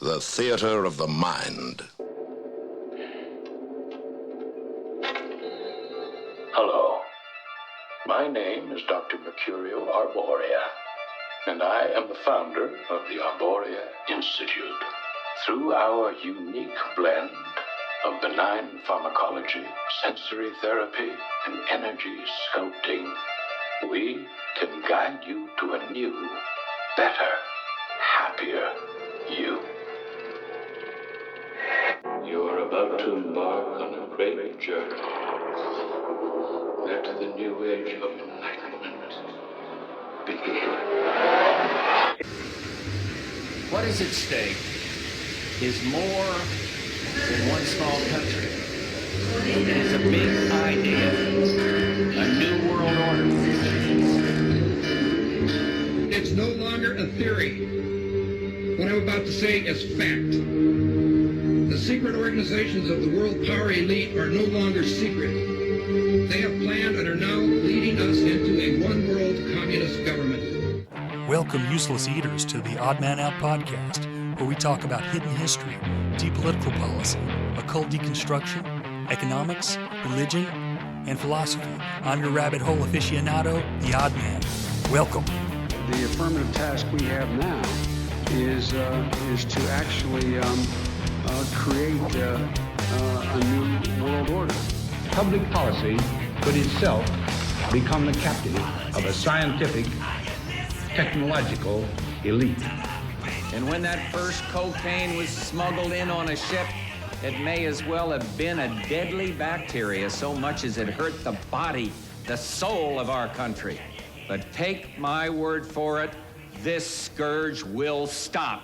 the theater of the mind. Hello. My name is Dr. Mercurial Arborea, and I am the founder of the Arborea Institute. Through our unique blend of benign pharmacology, sensory therapy, and energy sculpting, we can guide you to a new, better, happier you. You're about to embark on a great journey. Let the new age of enlightenment begin. What is at stake is more than one small country. It is a big idea, a new world order. It's no longer a theory. What I'm about to say is fact. The secret organizations of the world power elite are no longer secret. They have planned and are now leading us into a one-world communist government. Welcome, useless eaters, to the Odd Man Out podcast, where we talk about hidden history, deep political policy, occult deconstruction, economics, religion, and philosophy. I'm your rabbit hole aficionado, the Odd Man. Welcome. The affirmative task we have now is to actually create a new world order. Public policy could itself become the captive of a scientific, technological elite. And when that first cocaine was smuggled in on a ship, it may as well have been a deadly bacteria, so much as it hurt the body, the soul of our country. But take my word for it, this scourge will stop.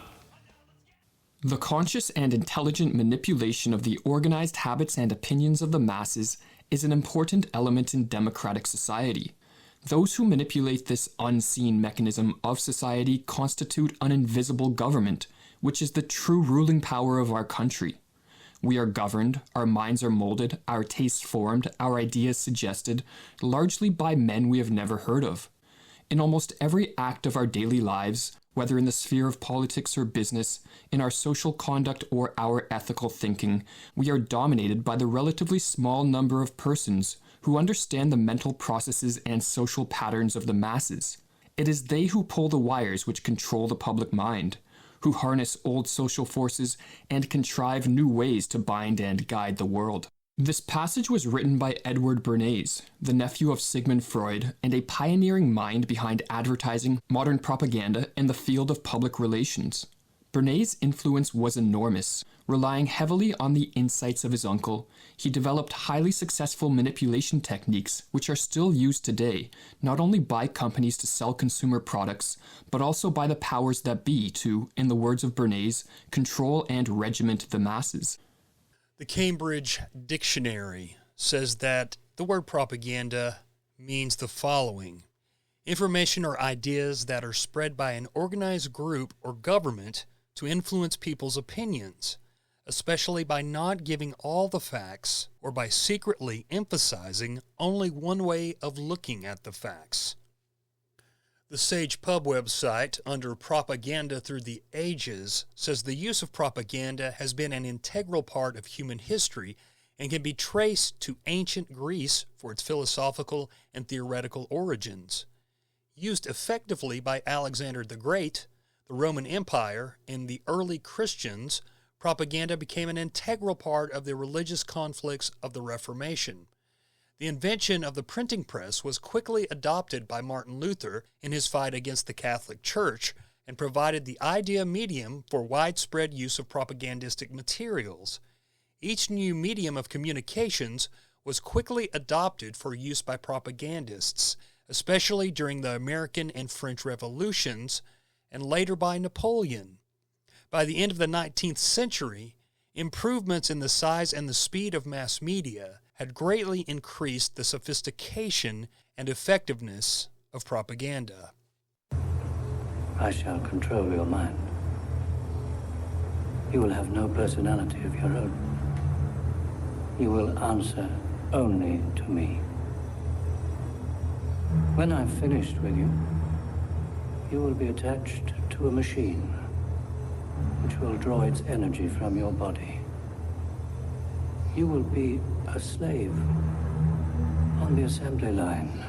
The conscious and intelligent manipulation of the organized habits and opinions of the masses is an important element in democratic society. Those who manipulate this unseen mechanism of society constitute an invisible government, which is the true ruling power of our country. We are governed, our minds are molded, our tastes formed, our ideas suggested, largely by men we have never heard of. In almost every act of our daily lives, whether in the sphere of politics or business, in our social conduct or our ethical thinking, we are dominated by the relatively small number of persons who understand the mental processes and social patterns of the masses. It is they who pull the wires which control the public mind, who harness old social forces and contrive new ways to bind and guide the world. This passage was written by Edward Bernays, the nephew of Sigmund Freud and a pioneering mind behind advertising, modern propaganda, and the field of public relations. Bernays' influence was enormous. Relying heavily on the insights of his uncle, he developed highly successful manipulation techniques which are still used today, not only by companies to sell consumer products, but also by the powers that be to, in the words of Bernays, control and regiment the masses. The Cambridge Dictionary says that the word propaganda means the following: information or ideas that are spread by an organized group or government to influence people's opinions, especially by not giving all the facts or by secretly emphasizing only one way of looking at the facts. The Sage Pub website, under Propaganda Through the Ages, says the use of propaganda has been an integral part of human history and can be traced to ancient Greece for its philosophical and theoretical origins. Used effectively by Alexander the Great, the Roman Empire, and the early Christians, propaganda became an integral part of the religious conflicts of the Reformation. The invention of the printing press was quickly adopted by Martin Luther in his fight against the Catholic Church and provided the ideal medium for widespread use of propagandistic materials. Each new medium of communications was quickly adopted for use by propagandists, especially during the American and French Revolutions, and later by Napoleon. By the end of the 19th century, improvements in the size and the speed of mass media had greatly increased the sophistication and effectiveness of propaganda. I shall control your mind. You will have no personality of your own. You will answer only to me. When I've finished with you, you will be attached to a machine. which will draw its energy from your body. You will be a slave on the assembly line.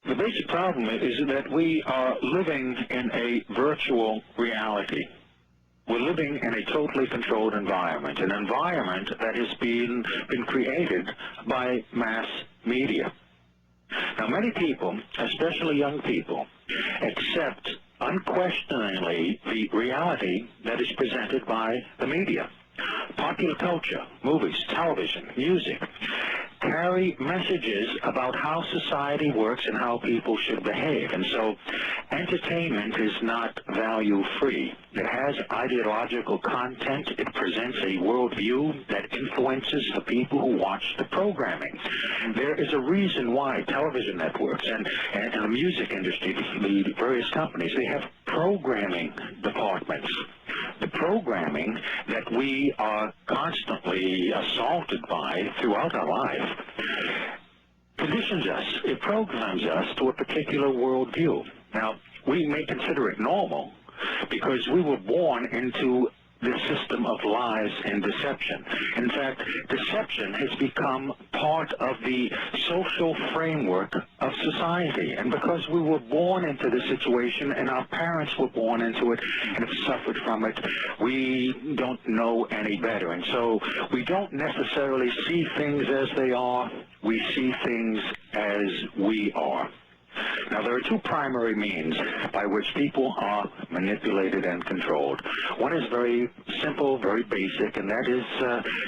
The basic problem is that we are living in a virtual reality. We're living in a totally controlled environment, an environment that has been created by mass media. Now, many people, especially young people, accept unquestioningly the reality that is presented by the media. Popular culture, movies, television, music, carry messages about how society works and how people should behave. And so entertainment is not value-free. It has ideological content. It presents a worldview that influences the people who watch the programming. There is a reason why television networks and the music industry, the various companies, they have programming departments. The programming that we are constantly assaulted by throughout our life conditions us, it programs us to a particular worldview. Now, we may consider it normal because we were born into the system of lies and deception. In fact, deception has become part of the social framework of society. And because we were born into this situation and our parents were born into it and have suffered from it, we don't know any better. And so we don't necessarily see things as they are. We see things as we are. Now, there are two primary means by which people are manipulated and controlled. One is very simple, very basic, and that is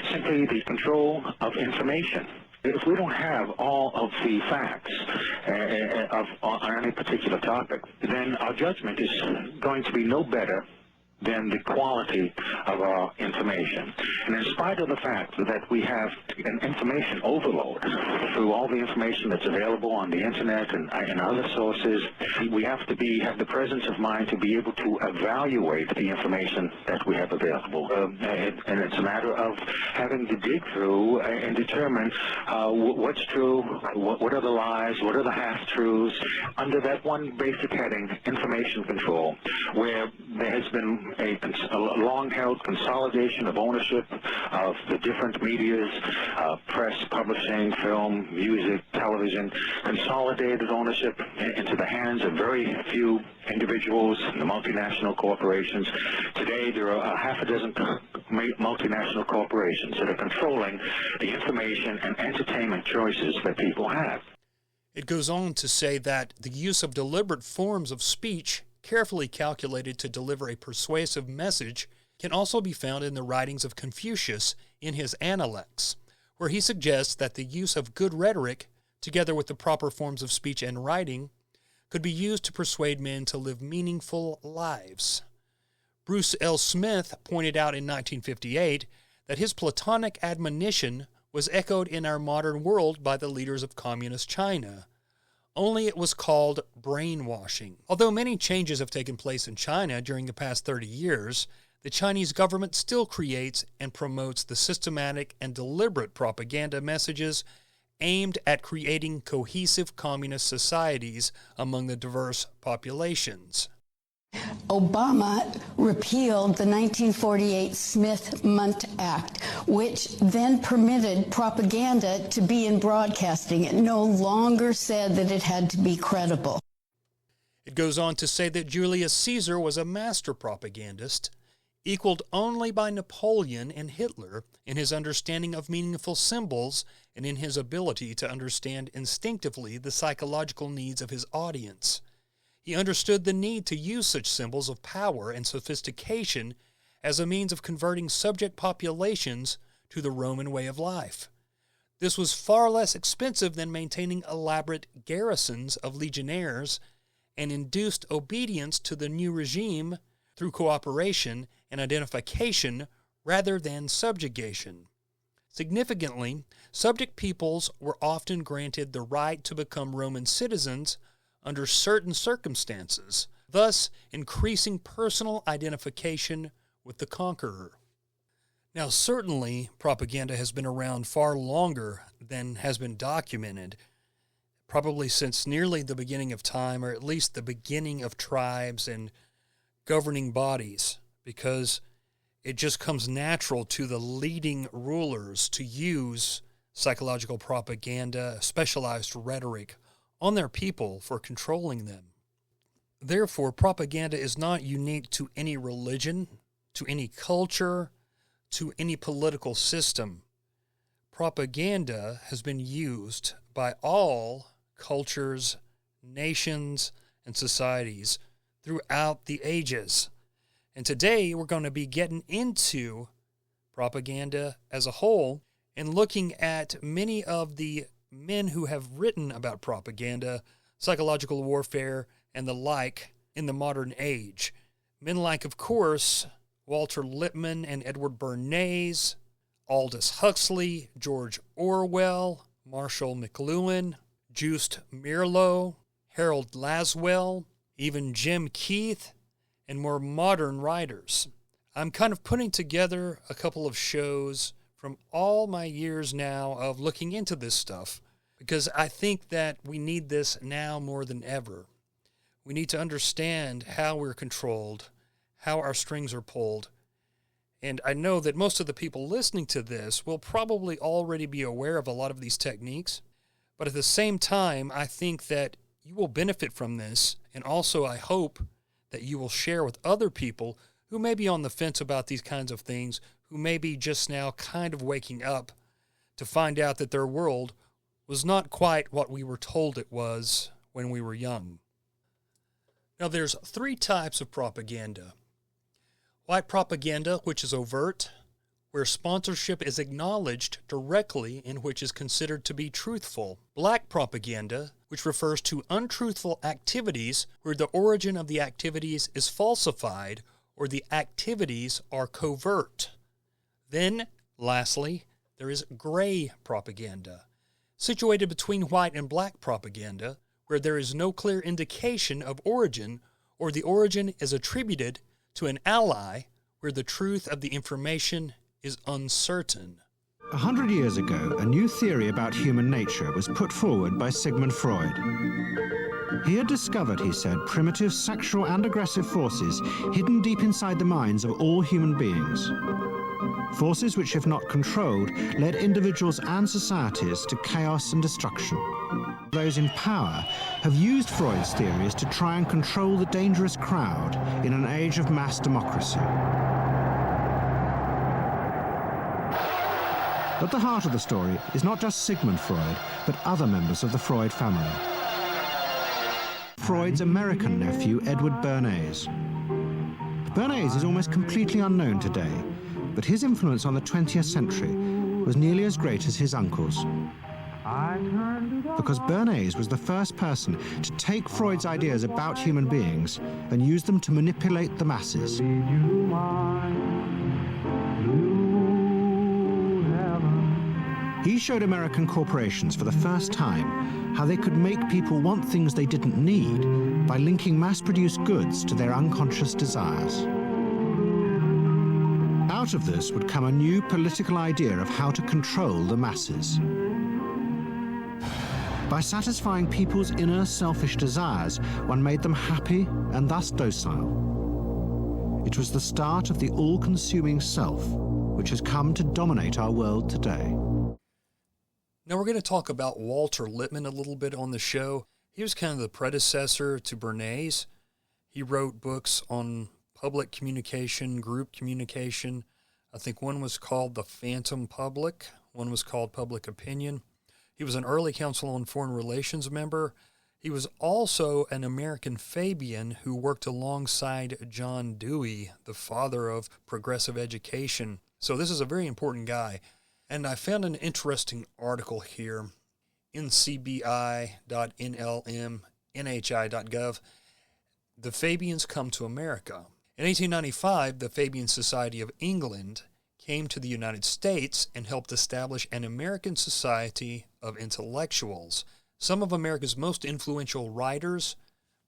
simply the control of information. If we don't have all of the facts on any particular topic, then our judgment is going to be no better than the quality of our information. And in spite of the fact that we have an information overload through all the information that's available on the internet and other sources, we have to have the presence of mind to be able to evaluate the information that we have available. And it's a matter of having to dig through and determine what's true, what are the lies, what are the half-truths, under that one basic heading, information control, where there has been a long-held consolidation of ownership of the different medias, press, publishing, film, music, television, consolidated ownership into the hands of very few individuals, the multinational corporations. Today, there are half a dozen multinational corporations that are controlling the information and entertainment choices that people have. It goes on to say that the use of deliberate forms of speech carefully calculated to deliver a persuasive message can also be found in the writings of Confucius in his Analects, where he suggests that the use of good rhetoric, together with the proper forms of speech and writing, could be used to persuade men to live meaningful lives. Bruce L. Smith pointed out in 1958 that his Platonic admonition was echoed in our modern world by the leaders of communist China, only it was called brainwashing. Although many changes have taken place in China during the past 30 years, the Chinese government still creates and promotes the systematic and deliberate propaganda messages aimed at creating cohesive communist societies among the diverse populations. Obama repealed the 1948 Smith-Mundt Act, which then permitted propaganda to be in broadcasting. It no longer said that it had to be credible. It goes on to say that Julius Caesar was a master propagandist, equaled only by Napoleon and Hitler in his understanding of meaningful symbols and in his ability to understand instinctively the psychological needs of his audience. He understood the need to use such symbols of power and sophistication as a means of converting subject populations to the Roman way of life. This was far less expensive than maintaining elaborate garrisons of legionnaires and induced obedience to the new regime through cooperation and identification rather than subjugation. Significantly, subject peoples were often granted the right to become Roman citizens under certain circumstances, thus increasing personal identification with the conqueror. Now, certainly, propaganda has been around far longer than has been documented, probably since nearly the beginning of time, or at least the beginning of tribes and governing bodies because it just comes natural to the leading rulers to use psychological propaganda, specialized rhetoric on their people for controlling them. Therefore, propaganda is not unique to any religion, to any culture, to any political system. Propaganda has been used by all cultures, nations, and societies throughout the ages. And today we're going to be getting into propaganda as a whole and looking at many of the men who have written about propaganda, psychological warfare, and the like in the modern age. Men like, of course, Walter Lippmann and Edward Bernays, Aldous Huxley, George Orwell, Marshall McLuhan, Just Mirlo, Harold Laswell, even Jim Keith, and more modern writers. I'm kind of putting together a couple of shows from all my years now of looking into this stuff, because I think that we need this now more than ever. We need to understand how we're controlled, how our strings are pulled. And I know that most of the people listening to this will probably already be aware of a lot of these techniques, but at the same time, I think that you will benefit from this, and also I hope that you will share with other people who may be on the fence about these kinds of things, who may be just now kind of waking up to find out that their world was not quite what we were told it was when we were young. Now, there's 3 types of propaganda. White propaganda, which is overt, where sponsorship is acknowledged directly and which is considered to be truthful. Black propaganda, which refers to untruthful activities where the origin of the activities is falsified or the activities are covert. Then, lastly, there is gray propaganda, situated between white and black propaganda, where there is no clear indication of origin or the origin is attributed to an ally where the truth of the information is uncertain. 100 years ago, a new theory about human nature was put forward by Sigmund Freud. He had discovered, he said, primitive sexual and aggressive forces hidden deep inside the minds of all human beings. Forces which, if not controlled, led individuals and societies to chaos and destruction. Those in power have used Freud's theories to try and control the dangerous crowd in an age of mass democracy. At the heart of the story is not just Sigmund Freud, but other members of the Freud family. Freud's American nephew, Edward Bernays. Bernays is almost completely unknown today, but his influence on the 20th century was nearly as great as his uncle's. Because Bernays was the first person to take Freud's ideas about human beings and use them to manipulate the masses. He showed American corporations for the first time how they could make people want things they didn't need by linking mass-produced goods to their unconscious desires. Out of this would come a new political idea of how to control the masses. By satisfying people's inner selfish desires, one made them happy and thus docile. It was the start of the all-consuming self, which has come to dominate our world today. Now we're going to talk about Walter Lippmann a little bit on the show. He was kind of the predecessor to Bernays. He wrote books on public communication, group communication. I think one was called The Phantom Public. One was called Public Opinion. He was an early Council on Foreign Relations member. He was also an American Fabian who worked alongside John Dewey, the father of progressive education. So this is a very important guy. And I found an interesting article here, ncbi.nlm.nhi.gov. The Fabians come to America. In 1895, the Fabian Society of England came to the United States and helped establish an American Society of Intellectuals. Some of America's most influential writers,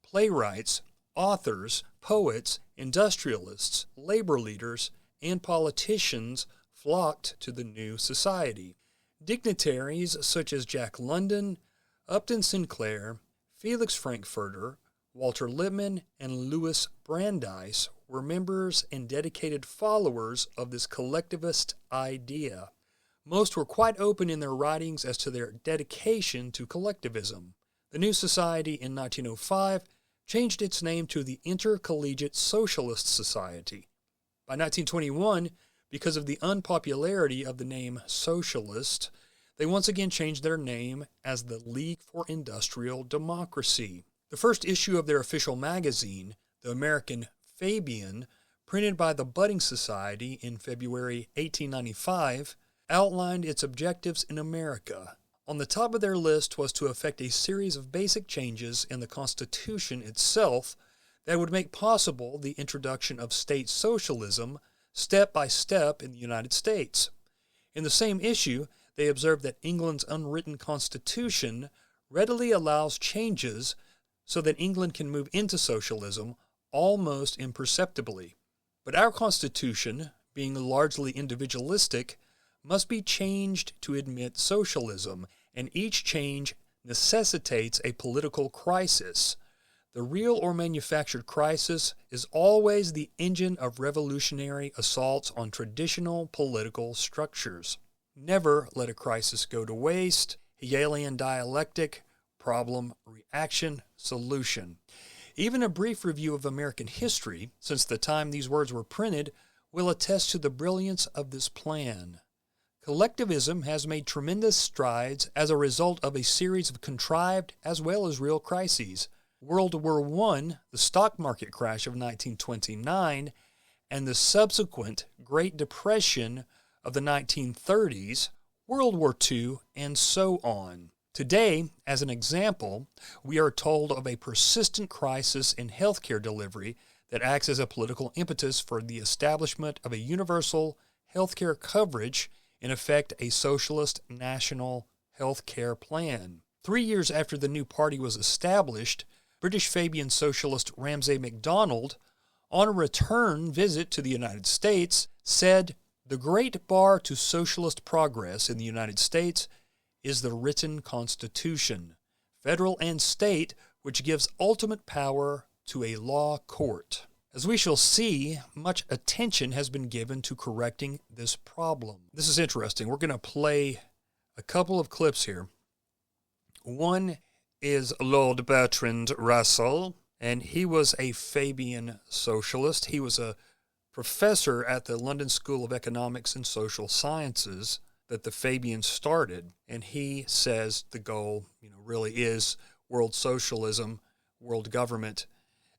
playwrights, authors, poets, industrialists, labor leaders, and politicians flocked to the new society. Dignitaries such as Jack London, Upton Sinclair, Felix Frankfurter, Walter Lippmann, and Louis Brandeis were members and dedicated followers of this collectivist idea. Most were quite open in their writings as to their dedication to collectivism. The new society in 1905 changed its name to the Intercollegiate Socialist Society. By 1921, because of the unpopularity of the name socialist, they once again changed their name as the League for Industrial Democracy. The first issue of their official magazine, the American Fabian, printed by the Budding Society in February 1895, outlined its objectives in America. On the top of their list was to effect a series of basic changes in the Constitution itself that would make possible the introduction of state socialism step by step in the United States. In the same issue, they observed that England's unwritten constitution readily allows changes so that England can move into socialism almost imperceptibly. But our constitution, being largely individualistic, must be changed to admit socialism, and each change necessitates a political crisis. The real or manufactured crisis is always the engine of revolutionary assaults on traditional political structures. Never let a crisis go to waste. Hegelian dialectic, problem, reaction, solution. Even a brief review of American history, since the time these words were printed, will attest to the brilliance of this plan. Collectivism has made tremendous strides as a result of a series of contrived as well as real crises. World War I, the stock market crash of 1929, and the subsequent Great Depression of the 1930s, World War II, and so on. Today, as an example, we are told of a persistent crisis in healthcare delivery that acts as a political impetus for the establishment of a universal healthcare coverage, in effect a socialist national healthcare plan. 3 years after the new party was established, British Fabian socialist Ramsay MacDonald, on a return visit to the United States, said, "The great bar to socialist progress in the United States is the written Constitution, federal and state, which gives ultimate power to a law court." As we shall see, much attention has been given to correcting this problem. This is interesting. We're going to play a couple of clips here. One is Lord Bertrand Russell, and he was a Fabian socialist. He was a professor at the London School of Economics and Social Sciences that the Fabians started, and he says the goal, really is world socialism, world government.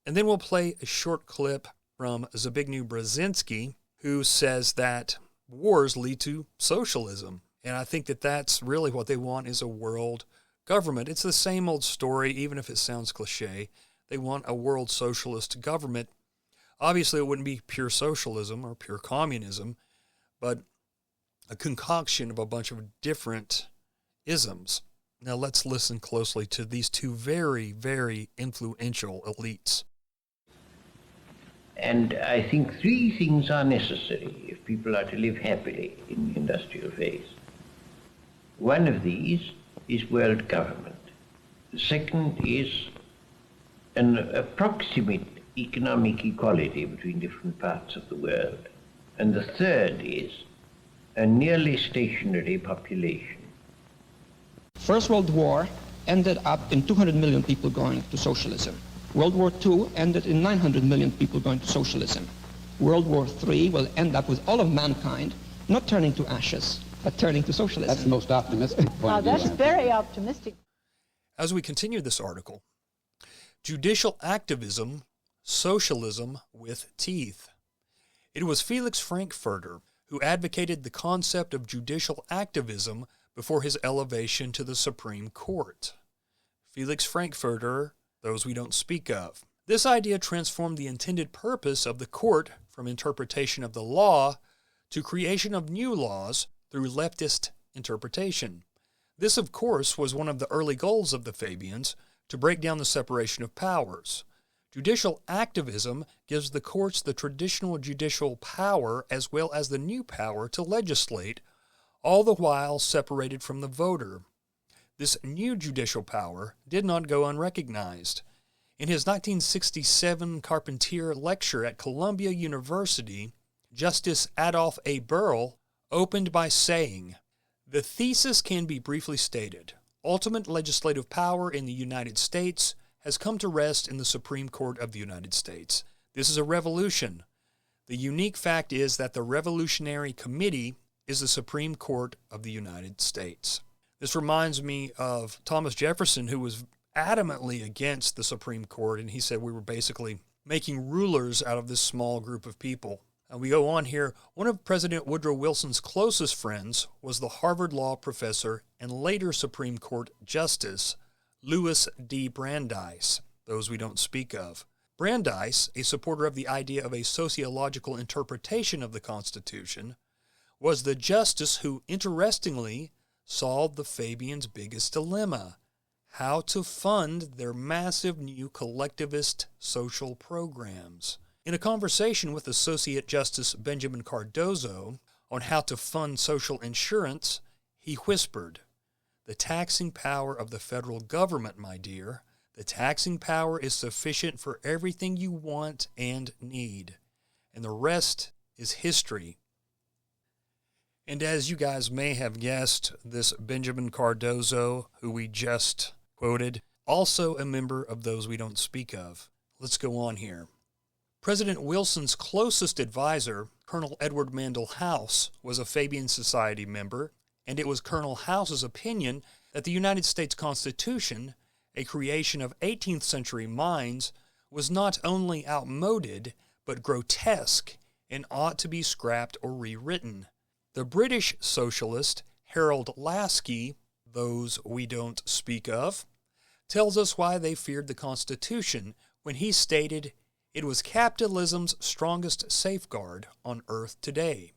And then we'll play a short clip from Zbigniew Brzezinski, who says that wars lead to socialism. And I think that that's really what they want, is a world government. It's the same old story, even if it sounds cliche. They want a world socialist government. Obviously, it wouldn't be pure socialism or pure communism, but a concoction of a bunch of different isms. Now let's listen closely to these two very, very influential elites. And I think three things are necessary if people are to live happily in the industrial phase. One of these is world government. The second is an approximate economic equality between different parts of the world. And the third is a nearly stationary population. First World War ended up in 200 million people going to socialism. World War II ended in 900 million people going to socialism. World War III will end up with all of mankind not turning to ashes, but turning to socialism. That's the most optimistic point. Wow, that's very optimistic. As we continue this article, judicial activism, socialism with teeth. It was Felix Frankfurter who advocated the concept of judicial activism before his elevation to the Supreme Court. Felix Frankfurter, those we don't speak of. This idea transformed the intended purpose of the court from interpretation of the law to creation of new laws through leftist interpretation. This, of course, was one of the early goals of the Fabians, to break down the separation of powers. Judicial activism gives the courts the traditional judicial power as well as the new power to legislate, all the while separated from the voter. This new judicial power did not go unrecognized. In his 1967 Carpentier lecture at Columbia University, Justice Adolph A. Burrell opened by saying, "The thesis can be briefly stated. Ultimate legislative power in the United States has come to rest in the Supreme Court of the United States. This is a revolution. The unique fact is that the Revolutionary Committee is the Supreme Court of the United States." This reminds me of Thomas Jefferson, who was adamantly against the Supreme Court, and he said we were basically making rulers out of this small group of people. And we go on here. One of President Woodrow Wilson's closest friends was the Harvard Law professor and later Supreme Court Justice Louis D. Brandeis, those we don't speak of. Brandeis, a supporter of the idea of a sociological interpretation of the Constitution, was the justice who, interestingly, solved the Fabians' biggest dilemma: how to fund their massive new collectivist social programs. In a conversation with Associate Justice Benjamin Cardozo on how to fund social insurance, he whispered, "The taxing power of the federal government, my dear, the taxing power is sufficient for everything you want and need, and the rest is history." And as you guys may have guessed, this Benjamin Cardozo, who we just quoted, also a member of those we don't speak of. Let's go on here. President Wilson's closest advisor, Colonel Edward Mandell House, was a Fabian Society member, and it was Colonel House's opinion that the United States Constitution, a creation of 18th century minds, was not only outmoded, but grotesque and ought to be scrapped or rewritten. The British socialist Harold Laski, those we don't speak of, tells us why they feared the Constitution when he stated it was capitalism's strongest safeguard on earth today.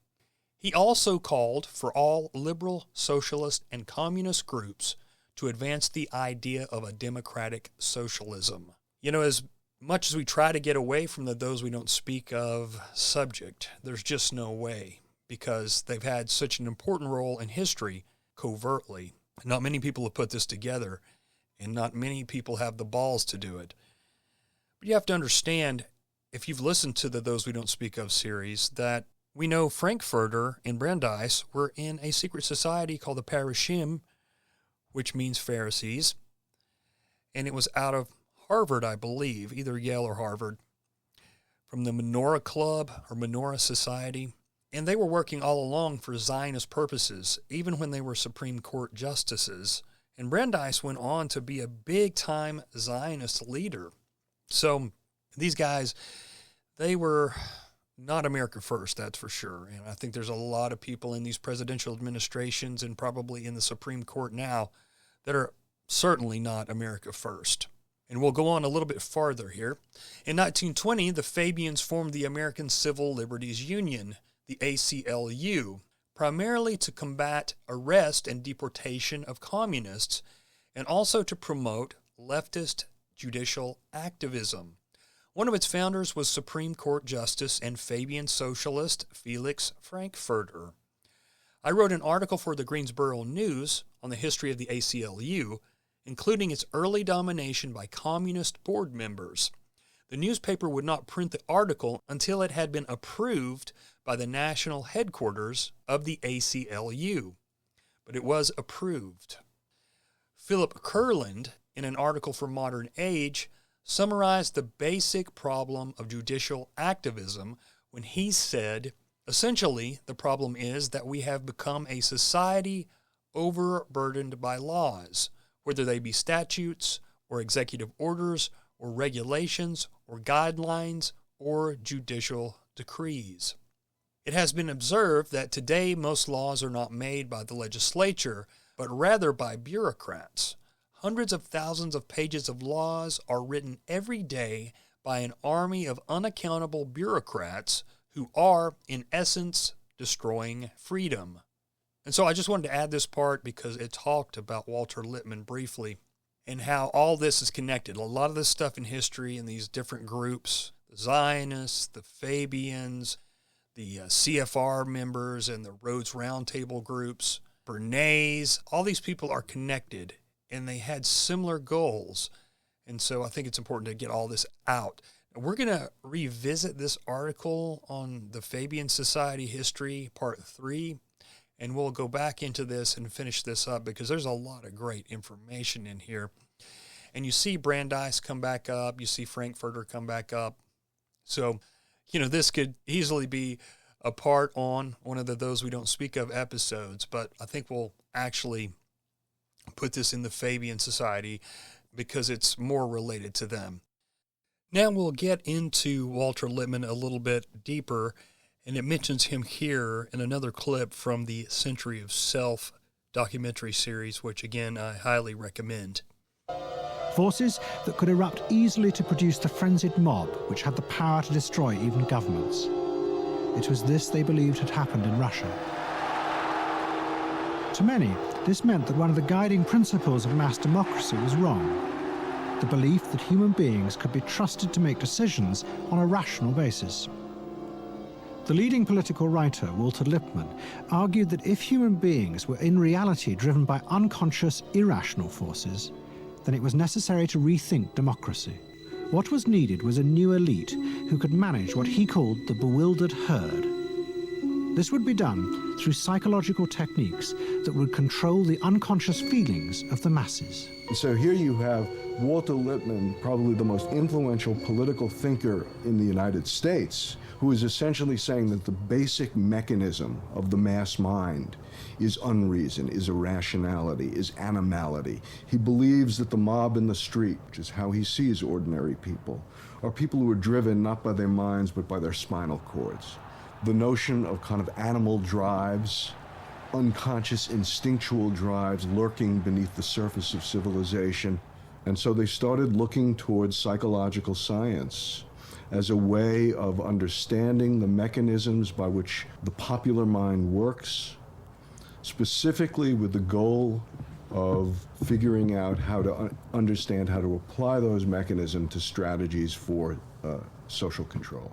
He also called for all liberal, socialist, and communist groups to advance the idea of a democratic socialism. You know, as much as we try to get away from the those we don't speak of subject, there's just no way, because they've had such an important role in history covertly. Not many people have put this together, and not many people have the balls to do it. But you have to understand, if you've listened to the Those We Don't Speak Of series, that we know Frankfurter and Brandeis were in a secret society called the Parashim, which means Pharisees, and it was out of Harvard, I believe, either Yale or Harvard, from the Menorah Club or Menorah Society, and they were working all along for Zionist purposes, even when they were Supreme Court justices, and Brandeis went on to be a big-time Zionist leader. So these guys, they were not America first, that's for sure. And I think there's a lot of people in these presidential administrations and probably in the Supreme Court now that are certainly not America first. And we'll go on a little bit farther here. In 1920, the Fabians formed the American Civil Liberties Union, the ACLU, primarily to combat arrest and deportation of communists and also to promote leftist judicial activism. One of its founders was Supreme Court Justice and Fabian socialist Felix Frankfurter. I wrote an article for the Greensboro News on the history of the ACLU, including its early domination by communist board members. The newspaper would not print the article until it had been approved by the national headquarters of the ACLU, but it was approved. Philip Kurland, in an article for Modern Age, summarized the basic problem of judicial activism when he said, essentially, the problem is that we have become a society overburdened by laws, whether they be statutes or executive orders or regulations or guidelines or judicial decrees. It has been observed that today most laws are not made by the legislature, but rather by bureaucrats. Hundreds of thousands of pages of laws are written every day by an army of unaccountable bureaucrats who are, in essence, destroying freedom. And so I just wanted to add this part because it talked about Walter Lippmann briefly and how all this is connected. A lot of this stuff in history and these different groups, the Zionists, the Fabians, the CFR members and the Rhodes Roundtable groups, Bernays, all these people are connected, and they had similar goals. And so I think it's important to get all this out. We're going to revisit this article on the Fabian Society history, part 3, and we'll go back into this and finish this up because there's a lot of great information in here. And you see Brandeis come back up, you see Frankfurter come back up. So, this could easily be a part on one of those we don't speak of episodes, but I think we'll actually put this in the Fabian Society because it's more related to them. Now we'll get into Walter Lippmann a little bit deeper, and it mentions him here in another clip from the Century of Self documentary series, which again I highly recommend. Forces that could erupt easily to produce the frenzied mob which had the power to destroy even governments. It was this they believed had happened in Russia. To many, this meant that one of the guiding principles of mass democracy was wrong. The belief that human beings could be trusted to make decisions on a rational basis. The leading political writer, Walter Lippmann, argued that if human beings were in reality driven by unconscious, irrational forces, then it was necessary to rethink democracy. What was needed was a new elite who could manage what he called the bewildered herd. This would be done through psychological techniques that would control the unconscious feelings of the masses. So here you have Walter Lippmann, probably the most influential political thinker in the United States, who is essentially saying that the basic mechanism of the mass mind is unreason, is irrationality, is animality. He believes that the mob in the street, which is how he sees ordinary people, are people who are driven not by their minds but by their spinal cords. The notion of kind of animal drives, unconscious instinctual drives lurking beneath the surface of civilization. And so they started looking towards psychological science as a way of understanding the mechanisms by which the popular mind works, specifically with the goal of figuring out how to understand how to apply those mechanisms to strategies for social control.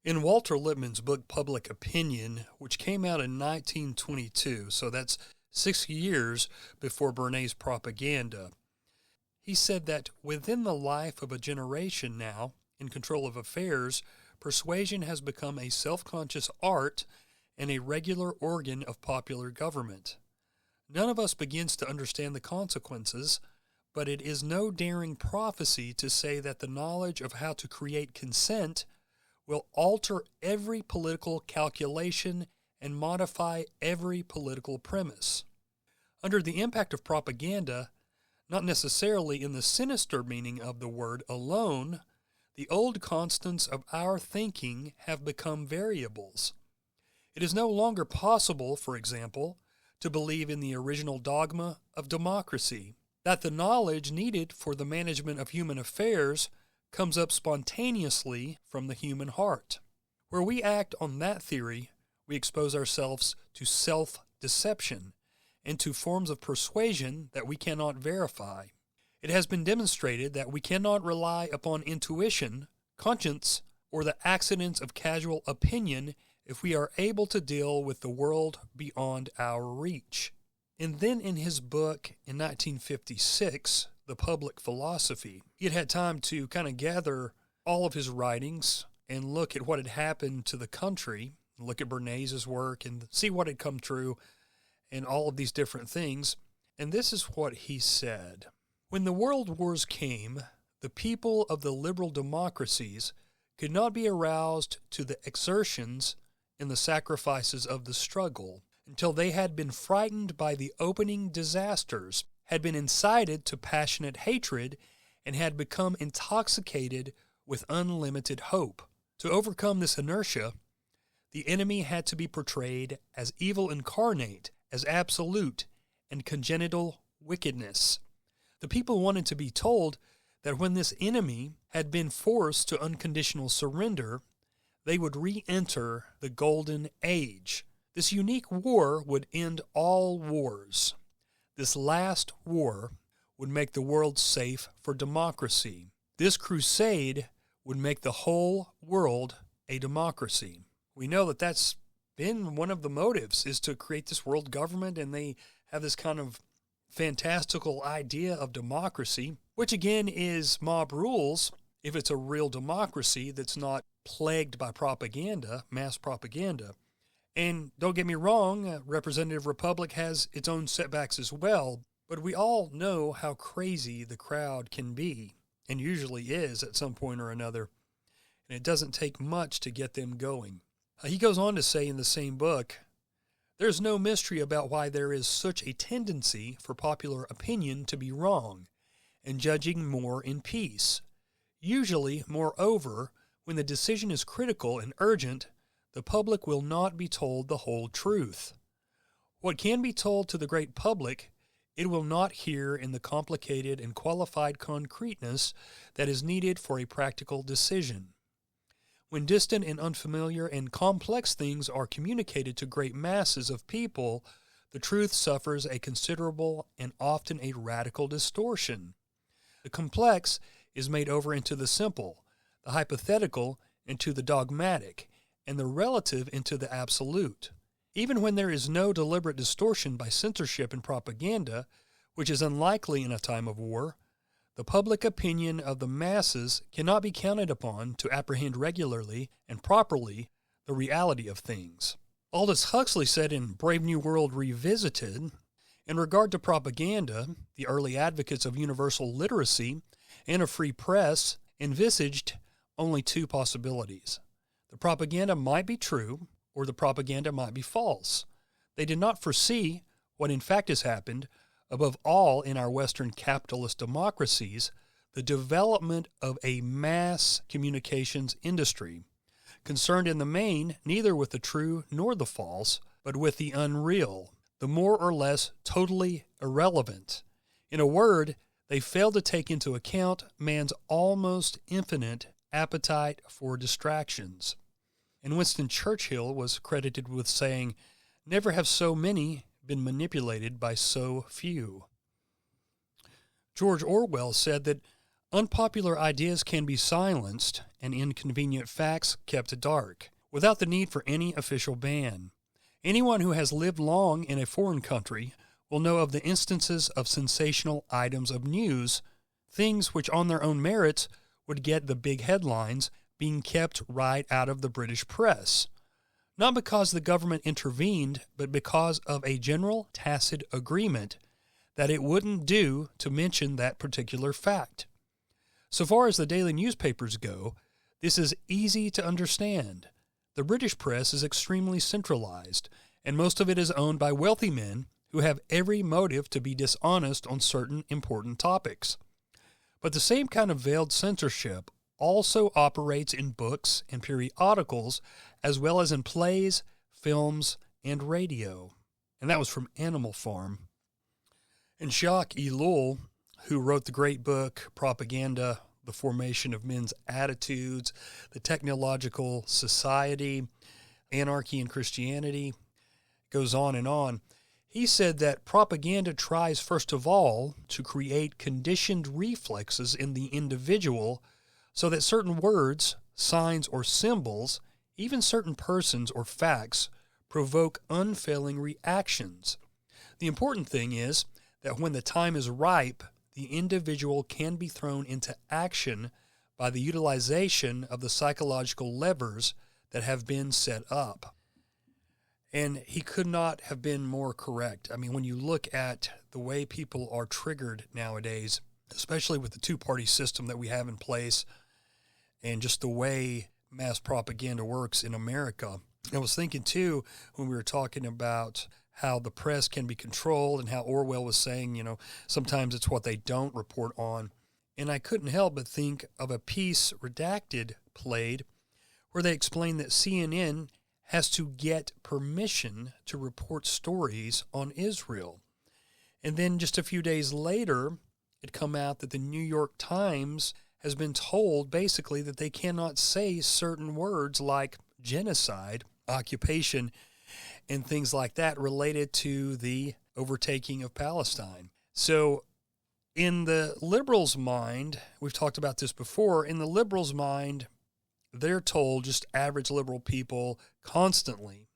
In Walter Lippmann's book Public Opinion, which came out in 1922, so that's 6 years before Bernays' propaganda, he said that within the life of a generation now, in control of affairs, persuasion has become a self-conscious art and a regular organ of popular government. None of us begins to understand the consequences, but it is no daring prophecy to say that the knowledge of how to create consent will alter every political calculation and modify every political premise. Under the impact of propaganda, not necessarily in the sinister meaning of the word alone, the old constants of our thinking have become variables. It is no longer possible, for example, to believe in the original dogma of democracy, that the knowledge needed for the management of human affairs comes up spontaneously from the human heart. Where we act on that theory, we expose ourselves to self-deception and to forms of persuasion that we cannot verify. It has been demonstrated that we cannot rely upon intuition, conscience, or the accidents of casual opinion if we are able to deal with the world beyond our reach. And then in his book in 1956, The Public Philosophy, he had had time to kind of gather all of his writings and look at what had happened to the country, look at Bernays' work and see what had come true and all of these different things. And this is what he said. When the world wars came, the people of the liberal democracies could not be aroused to the exertions and the sacrifices of the struggle until they had been frightened by the opening disasters, had been incited to passionate hatred, and had become intoxicated with unlimited hope. To overcome this inertia, the enemy had to be portrayed as evil incarnate, as absolute and congenital wickedness. The people wanted to be told that when this enemy had been forced to unconditional surrender, they would re-enter the golden age. This unique war would end all wars. This last war would make the world safe for democracy. This crusade would make the whole world a democracy. We know that that's been one of the motives, is to create this world government, and they have this kind of fantastical idea of democracy, which again is mob rules if it's a real democracy that's not plagued by propaganda, mass propaganda. And don't get me wrong, a representative republic has its own setbacks as well, but we all know how crazy the crowd can be, and usually is at some point or another, and it doesn't take much to get them going. He goes on to say in the same book, "There's no mystery about why there is such a tendency for popular opinion to be wrong, and judging more in peace. Usually, moreover, when the decision is critical and urgent, the public will not be told the whole truth. What can be told to the great public, it will not hear in the complicated and qualified concreteness that is needed for a practical decision. When distant and unfamiliar and complex things are communicated to great masses of people, the truth suffers a considerable and often a radical distortion. The complex is made over into the simple, the hypothetical into the dogmatic, and the relative into the absolute. Even when there is no deliberate distortion by censorship and propaganda, which is unlikely in a time of war, the public opinion of the masses cannot be counted upon to apprehend regularly and properly the reality of things." Aldous Huxley said in Brave New World Revisited, in regard to propaganda, the early advocates of universal literacy and a free press envisaged only two possibilities. The propaganda might be true, or the propaganda might be false. They did not foresee what in fact has happened, above all in our Western capitalist democracies, the development of a mass communications industry, concerned in the main neither with the true nor the false, but with the unreal, the more or less totally irrelevant. In a word, they failed to take into account man's almost infinite appetite for distractions. And Winston Churchill was credited with saying, "Never have so many been manipulated by so few." George Orwell said that unpopular ideas can be silenced and inconvenient facts kept dark, without the need for any official ban. Anyone who has lived long in a foreign country will know of the instances of sensational items of news, things which on their own merits would get the big headlines, being kept right out of the British press. Not because the government intervened, but because of a general tacit agreement that it wouldn't do to mention that particular fact. So far as the daily newspapers go, this is easy to understand. The British press is extremely centralized, and most of it is owned by wealthy men who have every motive to be dishonest on certain important topics. But the same kind of veiled censorship also operates in books and periodicals, as well as in plays, films, and radio. And that was from Animal Farm. And Jacques Ellul, who wrote the great book, Propaganda, The Formation of Men's Attitudes, The Technological Society, Anarchy and Christianity, goes on and on. He said that propaganda tries, first of all, to create conditioned reflexes in the individual so that certain words, signs, or symbols, even certain persons or facts, provoke unfailing reactions. The important thing is that when the time is ripe, the individual can be thrown into action by the utilization of the psychological levers that have been set up. And he could not have been more correct. I mean, when you look at the way people are triggered nowadays, especially with the two-party system that we have in place, and just the way mass propaganda works in America. I was thinking, too, when we were talking about how the press can be controlled and how Orwell was saying, sometimes it's what they don't report on. And I couldn't help but think of a piece Redacted played where they explained that CNN has to get permission to report stories on Israel. And then just a few days later, it come out that the New York Times has been told basically that they cannot say certain words like genocide, occupation, and things like that related to the overtaking of Palestine. So in the liberals' mind, we've talked about this before, in the liberals' mind, they're told, just average liberal people, constantly,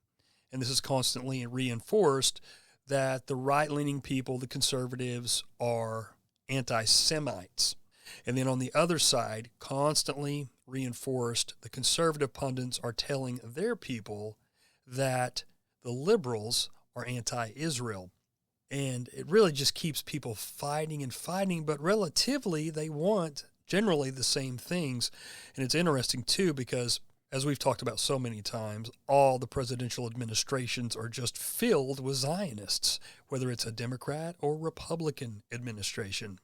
and this is constantly reinforced, that the right-leaning people, the conservatives, are anti-Semites. And then on the other side, constantly reinforced, the conservative pundits are telling their people that the liberals are anti-Israel. And it really just keeps people fighting and fighting, but relatively they want generally the same things. And it's interesting too, because as we've talked about so many times, all the presidential administrations are just filled with Zionists, whether it's a Democrat or Republican administration.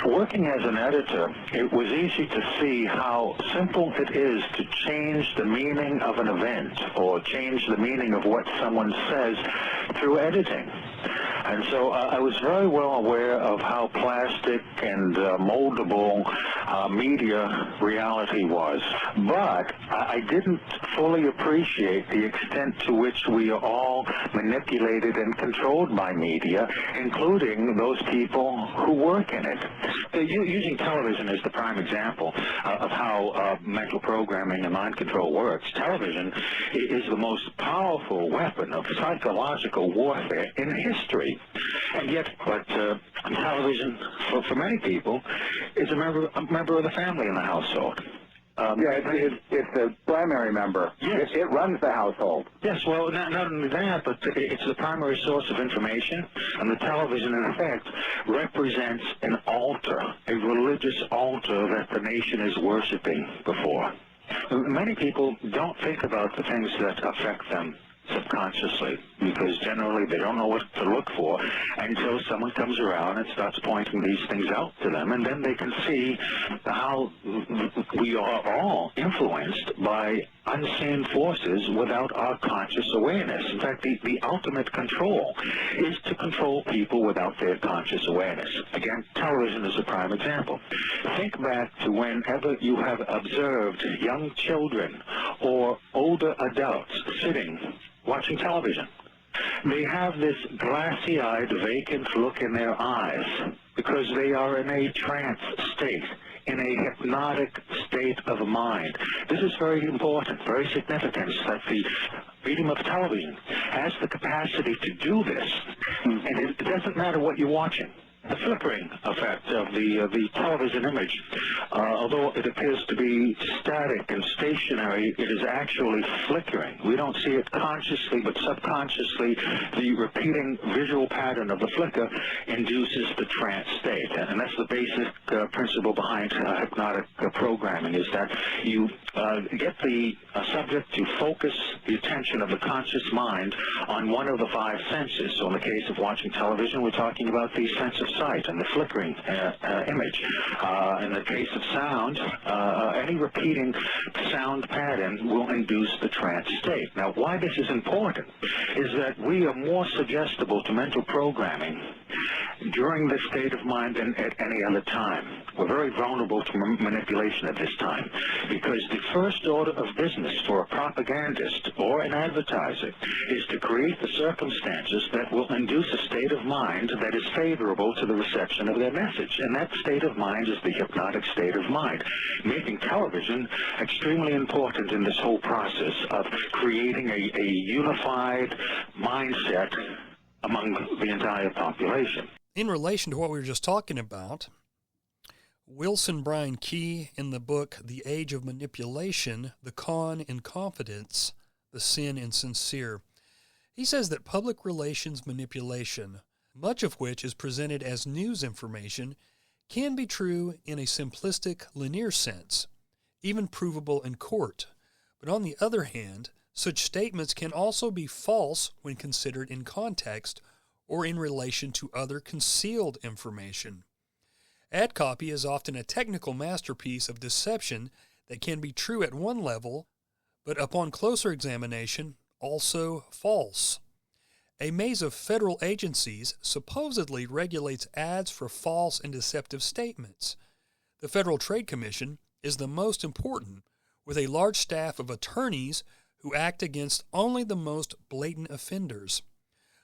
Working as an editor, it was easy to see how simple it is to change the meaning of an event or change the meaning of what someone says through editing. And so I was very well aware of how plastic and moldable media reality was. But I didn't fully appreciate the extent to which we are all manipulated and controlled by media, including those people who work in it. Using television as the prime example of how mental programming and mind control works, television is the most powerful weapon of psychological warfare in history. And yet, television, for many people, is a member of the family in the household. It's the primary member. Yes. It runs the household. Yes, well, not only that, but it's the primary source of information, and the television, in effect, represents an altar, a religious altar that the nation is worshiping before. Many people don't think about the things that affect them subconsciously, because generally they don't know what to look for until someone comes around and starts pointing these things out to them, and then they can see how we are all influenced by unseen forces without our conscious awareness. In fact, the ultimate control is to control people without their conscious awareness. Again, television is a prime example. Think back to whenever you have observed young children or older adults sitting watching television. They have this glassy-eyed, vacant look in their eyes because they are in a trance state, in a hypnotic state of mind. This is very important, very significant, that the medium of television has the capacity to do this, and it doesn't matter what you're watching. The flickering effect of the television image, although it appears to be static and stationary, it is actually flickering. We don't see it consciously, but subconsciously, the repeating visual pattern of the flicker induces the trance state. And that's the basic principle behind hypnotic programming, is that you get the subject to focus the attention of the conscious mind on one of the five senses. So in the case of watching television, we're talking about the sense of sight and the flickering image. In the case of sound, any repeating sound pattern will induce the trance state. Now, why this is important is that we are more suggestible to mental programming during this state of mind than at any other time. We're very vulnerable to manipulation at this time, because the first order of business for a propagandist or an advertiser is to create the circumstances that will induce a state of mind that is favorable to the reception of their message. And that state of mind is the hypnotic state of mind, making television extremely important in this whole process of creating a unified mindset among the entire population. In relation to what we were just talking about, Wilson Bryan Key, in the book The Age of Manipulation, The Con in Confidence, The Sin Insincere, he says that public relations manipulation, much of which is presented as news information, can be true in a simplistic, linear sense, even provable in court. But on the other hand, such statements can also be false when considered in context or in relation to other concealed information. Ad copy is often a technical masterpiece of deception that can be true at one level, but upon closer examination, also false. A maze of federal agencies supposedly regulates ads for false and deceptive statements. The Federal Trade Commission is the most important, with a large staff of attorneys who act against only the most blatant offenders.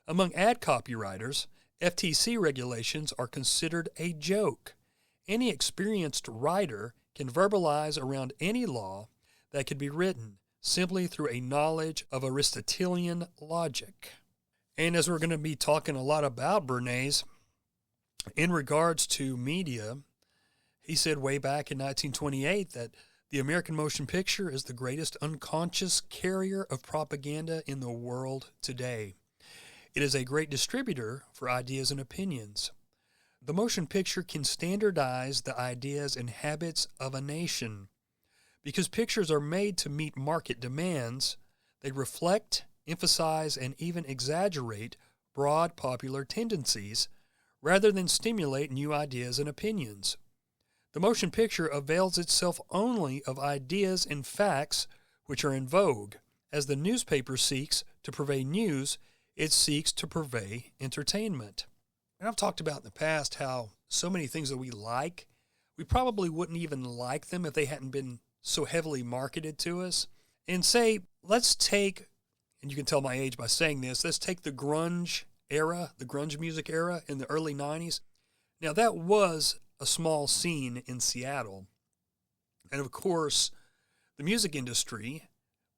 Among ad copywriters, FTC regulations are considered a joke. Any experienced writer can verbalize around any law that could be written simply through a knowledge of Aristotelian logic. And as we're going to be talking a lot about Bernays, in regards to media, he said way back in 1928 that the American motion picture is the greatest unconscious carrier of propaganda in the world today. It is a great distributor for ideas and opinions. The motion picture can standardize the ideas and habits of a nation. Because pictures are made to meet market demands, they reflect, emphasize, and even exaggerate broad popular tendencies rather than stimulate new ideas and opinions. The motion picture avails itself only of ideas and facts which are in vogue. As the newspaper seeks to purvey news, it seeks to purvey entertainment. And I've talked about in the past how so many things that we like, we probably wouldn't even like them if they hadn't been so heavily marketed to us. And say, let's take, and you can tell my age by saying this, let's take the grunge era, the grunge music era in the early 90s. Now that was a small scene in Seattle. And of course, the music industry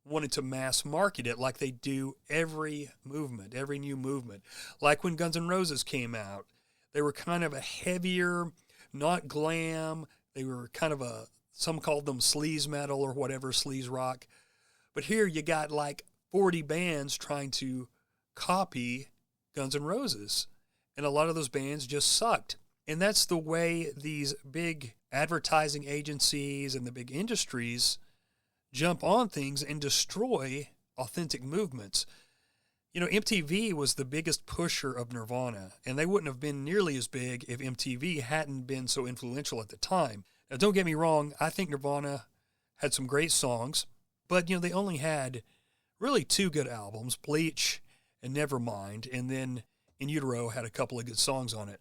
wanted to mass market it like they do every movement, every new movement. Like when Guns N' Roses came out, they were kind of a heavier, not glam. They were kind of some called them sleaze metal or whatever, sleaze rock. But here you got like 40 bands trying to copy Guns N' Roses. And a lot of those bands just sucked. And that's the way these big advertising agencies and the big industries jump on things and destroy authentic movements. You know, MTV was the biggest pusher of Nirvana, and they wouldn't have been nearly as big if MTV hadn't been so influential at the time. Now, don't get me wrong, I think Nirvana had some great songs, but, you know, they only had really 2 good albums, Bleach and Nevermind, and then In Utero had a couple of good songs on it.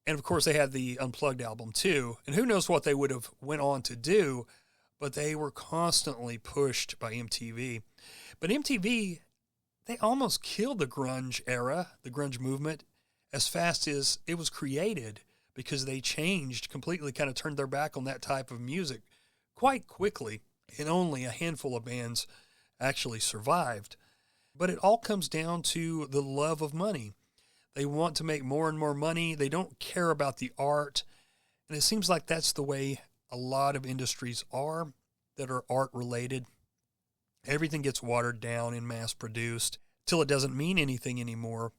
And, of course, they had the Unplugged album, too, and who knows what they would have went on to do, but they were constantly pushed by MTV. But MTV, they almost killed the grunge era, the grunge movement, as fast as it was created because they changed completely, kind of turned their back on that type of music quite quickly, and only a handful of bands actually survived. But it all comes down to the love of money. They want to make more and more money. They don't care about the art. And it seems like that's the way a lot of industries are that are art-related. Everything gets watered down and mass-produced till it doesn't mean anything anymore.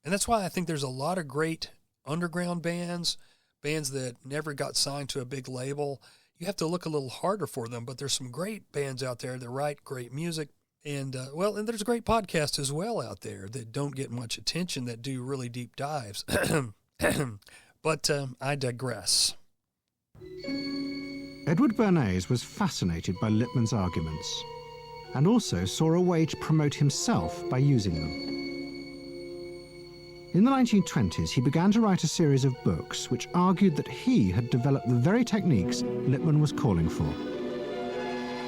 And that's why I think there's a lot of great underground bands that never got signed to a big label. You have to look a little harder for them, but there's some great bands out there that write great music. And, and there's great podcasts as well out there that don't get much attention, that do really deep dives. But I digress. Edward Bernays was fascinated by Lippmann's arguments and also saw a way to promote himself by using them. In the 1920s, he began to write a series of books which argued that he had developed the very techniques Lippmann was calling for.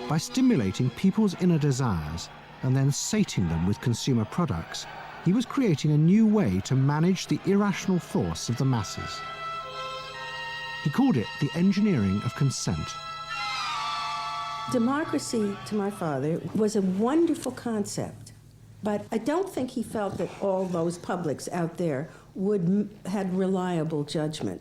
By stimulating people's inner desires and then sating them with consumer products, he was creating a new way to manage the irrational force of the masses. He called it the engineering of consent. Democracy, to my father, was a wonderful concept, but I don't think he felt that all those publics out there had reliable judgment,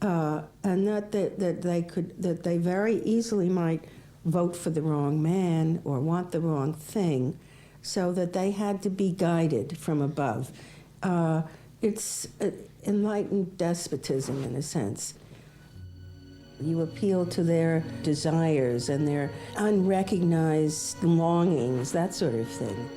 and not that they very easily might vote for the wrong man or want the wrong thing, so that they had to be guided from above. It's enlightened despotism in a sense. You appeal to their desires and their unrecognized longings, that sort of thing.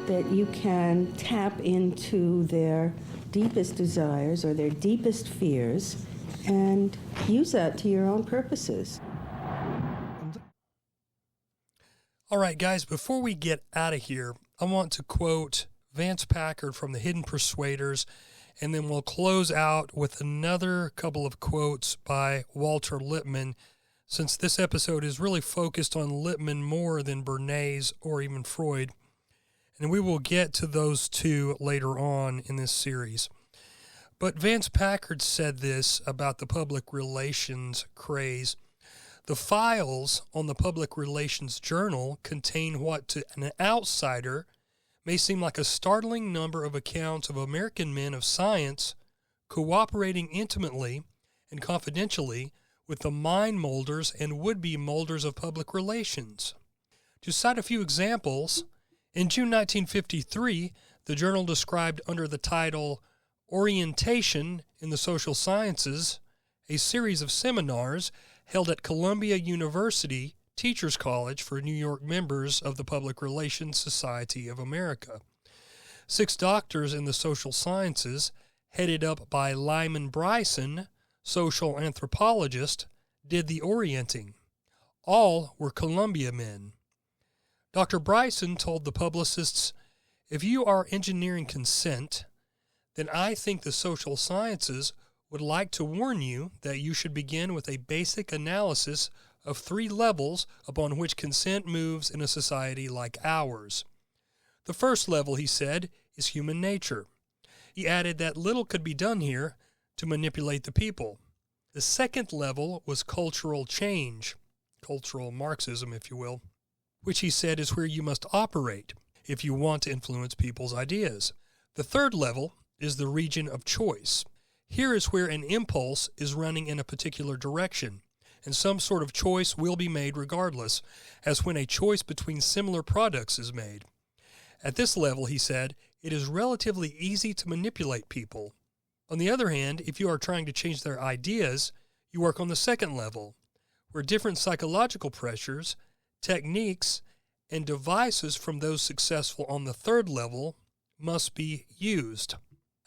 That you can tap into their deepest desires or their deepest fears and use that to your own purposes. All right, guys, before we get out of here, I want to quote Vance Packard from The Hidden Persuaders, and then we'll close out with another couple of quotes by Walter Lippmann, since this episode is really focused on Lippmann more than Bernays or even Freud. And we will get to those two later on in this series. But Vance Packard said this about the public relations craze. The files on the Public Relations Journal contain what to an outsider may seem like a startling number of accounts of American men of science cooperating intimately and confidentially with the mind molders and would-be molders of public relations. To cite a few examples, in June 1953, the journal described under the title Orientation in the Social Sciences a series of seminars held at Columbia University Teachers College for New York members of the Public Relations Society of America. 6 doctors in the social sciences, headed up by Lyman Bryson, social anthropologist, did the orienting. All were Columbia men. Dr. Bryson told the publicists, "If you are engineering consent, then I think the social sciences would like to warn you that you should begin with a basic analysis of 3 levels upon which consent moves in a society like ours. The first level," he said, "is human nature." He added that little could be done here to manipulate the people. The second level was cultural change, cultural Marxism, if you will, which he said is where you must operate if you want to influence people's ideas. The third level is the region of choice. Here is where an impulse is running in a particular direction, and some sort of choice will be made regardless, as when a choice between similar products is made. At this level, he said, it is relatively easy to manipulate people. On the other hand, if you are trying to change their ideas, you work on the second level, where different psychological pressures, techniques, and devices from those successful on the third level must be used.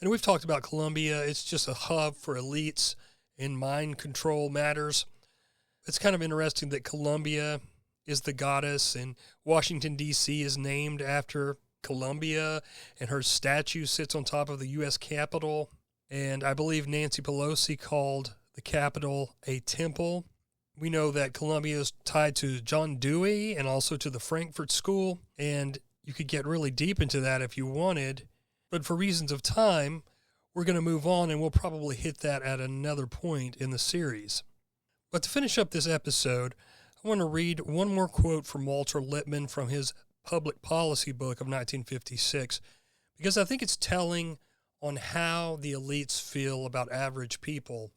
And we've talked about Columbia. It's just a hub for elites in mind control matters. It's kind of interesting that Columbia is the goddess, and Washington, D.C. is named after Columbia, and her statue sits on top of the U.S. Capitol. And I believe Nancy Pelosi called the Capitol a temple. We know that Columbia is tied to John Dewey and also to the Frankfurt School, and you could get really deep into that if you wanted. But for reasons of time, we're going to move on, and we'll probably hit that at another point in the series. But to finish up this episode, I want to read one more quote from Walter Lippmann from his Public Policy book of 1956, because I think it's telling on how the elites feel about average people.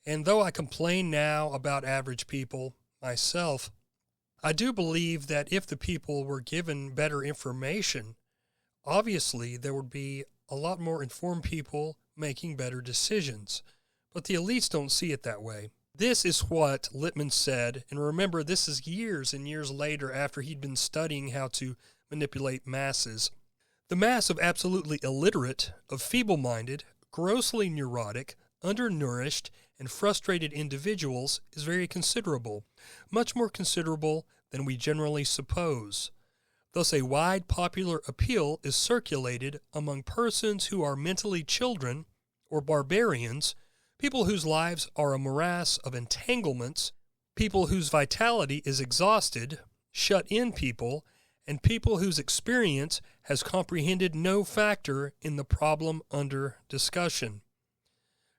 And though I complain now about average people myself, I do believe that if the people were given better information, obviously there would be a lot more informed people making better decisions. But the elites don't see it that way. This is what Lippmann said, and remember, this is years and years later after he'd been studying how to manipulate masses. The mass of absolutely illiterate, of feeble-minded, grossly neurotic, undernourished, and frustrated individuals is very considerable, much more considerable than we generally suppose. Thus a wide popular appeal is circulated among persons who are mentally children or barbarians, people whose lives are a morass of entanglements, people whose vitality is exhausted, shut-in people, and people whose experience has comprehended no factor in the problem under discussion.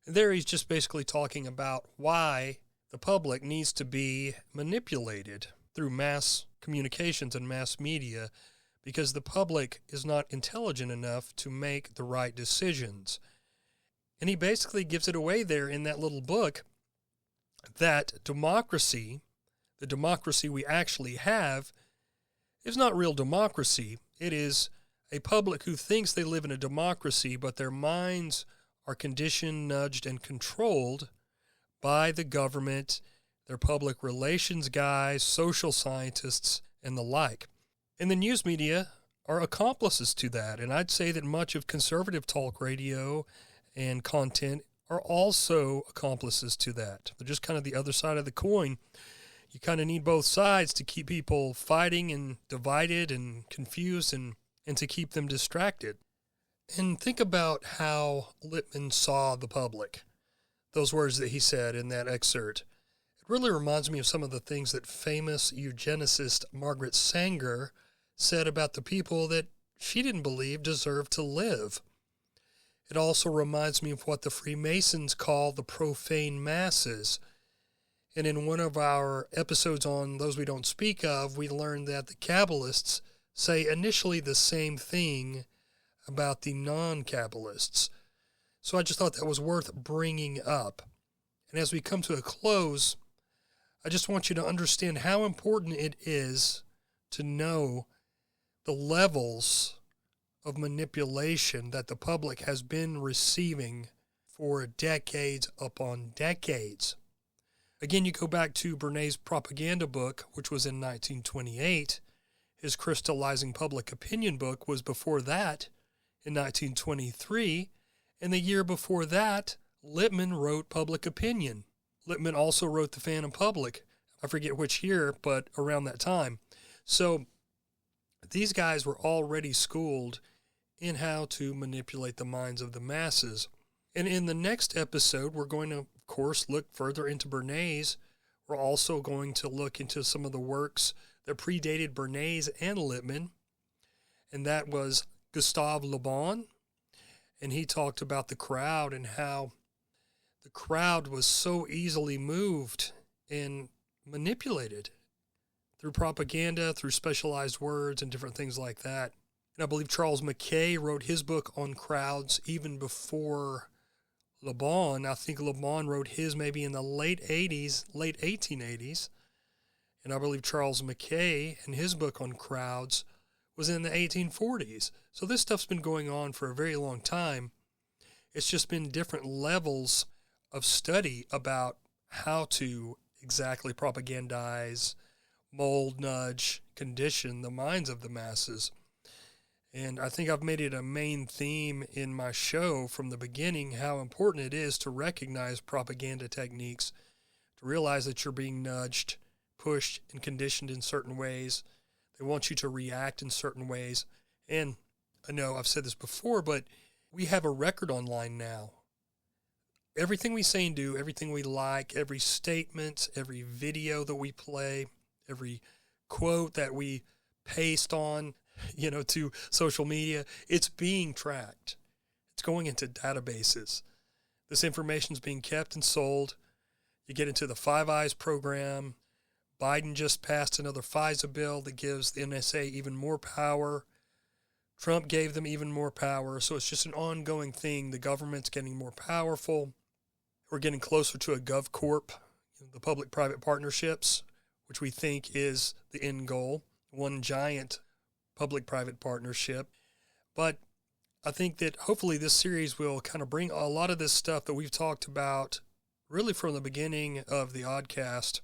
There he's just basically talking about why the public needs to be manipulated through mass communications and mass media, because the public is not intelligent enough to make the right decisions. And he basically gives it away there in that little book that democracy, the democracy we actually have, is not real democracy. It is a public who thinks they live in a democracy, but their minds are conditioned, nudged, and controlled by the government, their public relations guys, social scientists, and the like. And the news media are accomplices to that. And I'd say that much of conservative talk radio and content are also accomplices to that. They're just kind of the other side of the coin. You kind of need both sides to keep people fighting and divided and confused and to keep them distracted. And think about how Lippmann saw the public, those words that he said in that excerpt. It really reminds me of some of the things that famous eugenicist Margaret Sanger said about the people that she didn't believe deserved to live. It also reminds me of what the Freemasons call the profane masses. And in one of our episodes on Those We Don't Speak Of, we learned that the Kabbalists say initially the same thing about the non-Kabbalists. So I just thought that was worth bringing up. And as we come to a close, I just want you to understand how important it is to know the levels of manipulation that the public has been receiving for decades upon decades. Again, you go back to Bernays' propaganda book, which was in 1928. His Crystallizing Public Opinion book was before that, in 1923. And the year before that, Lippman wrote Public Opinion. Lippman also wrote The Phantom Public. I forget which year, but around that time. So these guys were already schooled in how to manipulate the minds of the masses. And in the next episode, we're going to, of course, look further into Bernays. We're also going to look into some of the works that predated Bernays and Lippman. And that was Gustave Le Bon. And he talked about the crowd and how the crowd was so easily moved and manipulated through propaganda, through specialized words and different things like that. And I believe Charles Mackay wrote his book on crowds even before Le Bon. I think Le Bon wrote his maybe in the late 1880s. And I believe Charles Mackay and his book on crowds was in the 1840s. So this stuff's been going on for a very long time. It's just been different levels of study about how to exactly propagandize, mold, nudge, condition the minds of the masses. And I think I've made it a main theme in my show from the beginning how important it is to recognize propaganda techniques, to realize that you're being nudged, pushed, and conditioned in certain ways. They want you to react in certain ways. And I know I've said this before, but we have a record online now. Everything we say and do, everything we like, every statement, every video that we play, every quote that we paste on, to social media, it's being tracked. It's going into databases. This information is being kept and sold. You get into the Five Eyes program. Biden just passed another FISA bill that gives the NSA even more power. Trump gave them even more power. So it's just an ongoing thing. The government's getting more powerful. We're getting closer to a GovCorp, the public-private partnerships, which we think is the end goal, one giant public-private partnership. But I think that hopefully this series will kind of bring a lot of this stuff that we've talked about really from the beginning of the Oddcast,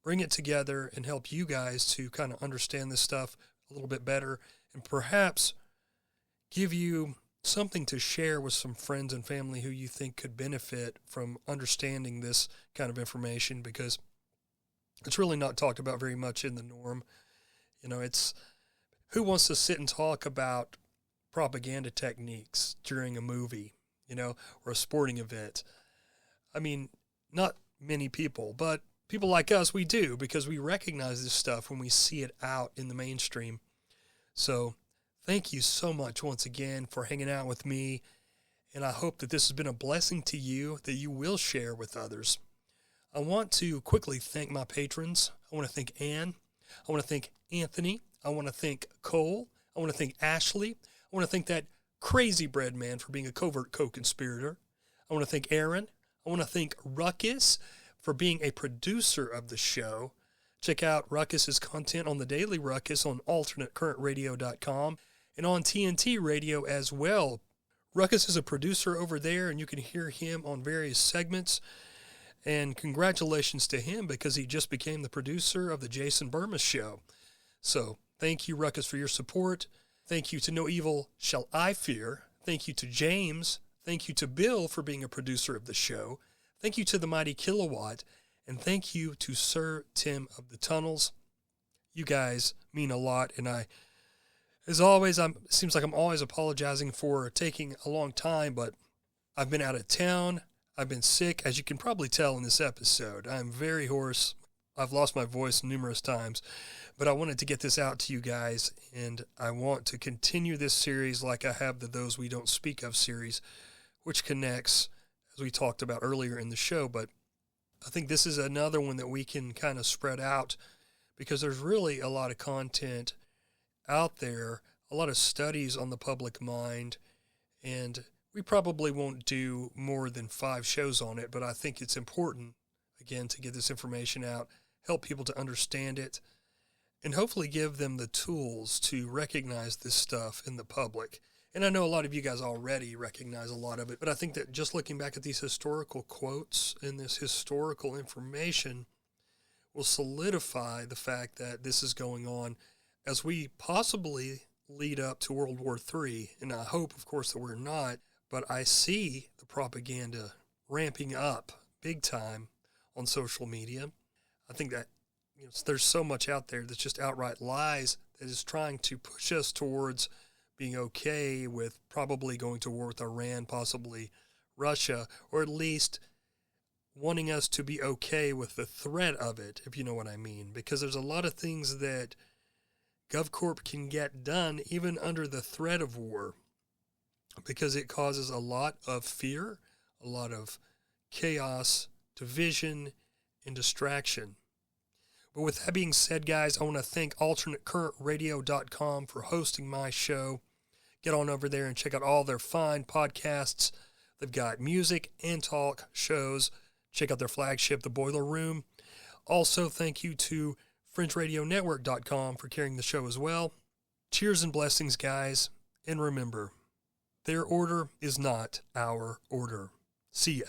bring it together and help you guys to kind of understand this stuff a little bit better and perhaps give you something to share with some friends and family who you think could benefit from understanding this kind of information, because it's really not talked about very much in the norm. It's who wants to sit and talk about propaganda techniques during a movie, or a sporting event. I mean, not many people, but people like us, we do, because we recognize this stuff when we see it out in the mainstream. So thank you so much once again for hanging out with me, and I hope that this has been a blessing to you that you will share with others. I want to quickly thank my patrons. I want to thank Ann. I want to thank Anthony. I want to thank Cole. I want to thank Ashley. I want to thank that crazy bread man for being a covert co-conspirator. I want to thank Aaron. I want to thank Ruckus for being a producer of the show. Check out Ruckus's content on the Daily Ruckus on alternatecurrentradio.com and on TNT Radio as well. Ruckus is a producer over there, and you can hear him on various segments. And congratulations to him, because he just became the producer of the Jason Bermas Show. So thank you, Ruckus, for your support. Thank you to No Evil Shall I Fear. Thank you to James. Thank you to Bill for being a producer of the show. Thank you to the Mighty Kilowatt. And thank you to Sir Tim of the Tunnels. You guys mean a lot. And as always, it seems like I'm always apologizing for taking a long time, but I've been out of town. I've been sick, as you can probably tell in this episode. I'm very hoarse. I've lost my voice numerous times, but I wanted to get this out to you guys, and I want to continue this series like I have the Those We Don't Speak Of series, which connects, as we talked about earlier in the show, but I think this is another one that we can kind of spread out, because there's really a lot of content out there, a lot of studies on the public mind, and We probably won't do more than 5 shows on it, but I think it's important, again, to get this information out, help people to understand it, and hopefully give them the tools to recognize this stuff in the public. And I know a lot of you guys already recognize a lot of it, but I think that just looking back at these historical quotes and this historical information will solidify the fact that this is going on as we possibly lead up to World War III. And I hope, of course, that we're not, but I see the propaganda ramping up big time on social media. I think that there's so much out there that's just outright lies that is trying to push us towards being okay with probably going to war with Iran, possibly Russia, or at least wanting us to be okay with the threat of it, if you know what I mean. Because there's a lot of things that GovCorp can get done even under the threat of war, because it causes a lot of fear, a lot of chaos, division, and distraction. But with that being said, guys, I want to thank alternatecurrentradio.com for hosting my show. Get on over there and check out all their fine podcasts. They've got music and talk shows. Check out their flagship, The Boiler Room. Also, thank you to FrenchRadioNetwork.com for carrying the show as well. Cheers and blessings, guys. And remember, their order is not our order. See ya.